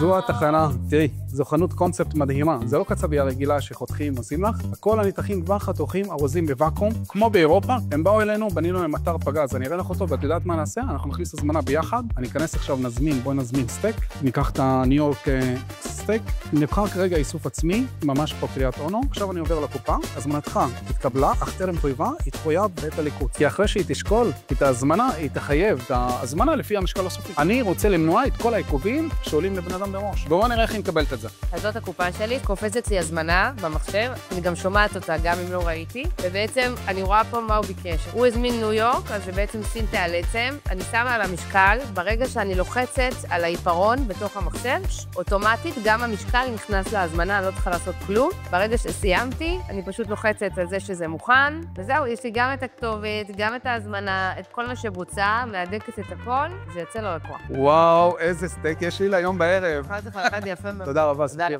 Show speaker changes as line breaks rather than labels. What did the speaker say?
זו התחנה, תראי, זו חנות קונספט מדהימה. זה לא קצבייה רגילה שחותכים, עושים לך. כל הניתחים כבר חתוכים, ארוזים בוואקום, כמו באירופה. הם באו אלינו, בנינו להם אתר פגז. אני אראה לך אותו, ואת יודעת מה נעשה? אנחנו נכניס הזמנה ביחד. אני אכנס עכשיו, בואי נזמין סטייק. ניקח את הניו יורק סטייק. נבחר כרגע איסוף עצמי, ממש פה קריאת אונו. עכשיו אני עובר לקופה. הזמנתך התקבלה, אך טרם חויבה, היא תחויב בעת הליכוד. כי אחרי שהיא תשקול את ההזמנה, היא תחייב את ההזמנה לפי המשקל הסופי. אני רוצה למנוע את כל העיכובים שעולים לבן אדם בראש. בואו נראה איך היא מקבלת את זה.
אז זאת הקופה שלי, קופצת לי הזמנה במחשב, אני גם שומעת אותה גם אם לא ראיתי, ובעצם אני רואה פה מה הוא ביקש. הוא הזמין ניו יורק, אז זה בעצם סין תעל עצם, אני שמה על המשקל, ברגע שאני לוחצת על העיפרון בתוך המחשב, אוטומטית גם המשקל נכנס להזמנה, אני לא צריכה לעשות כלום. ברגע שסיימתי, אני פשוט לוחצת על זה שזה מוכן, וזהו, יש לי גם את הכתובת, גם את ההזמנה, את כל מה שבוצע, מהדקת את הכל, זה יוצא לו לקוח.
וואו, איזה סטייק יש לי להיום בערב.
אחד יפה מאוד.
תודה רבה, ספיר.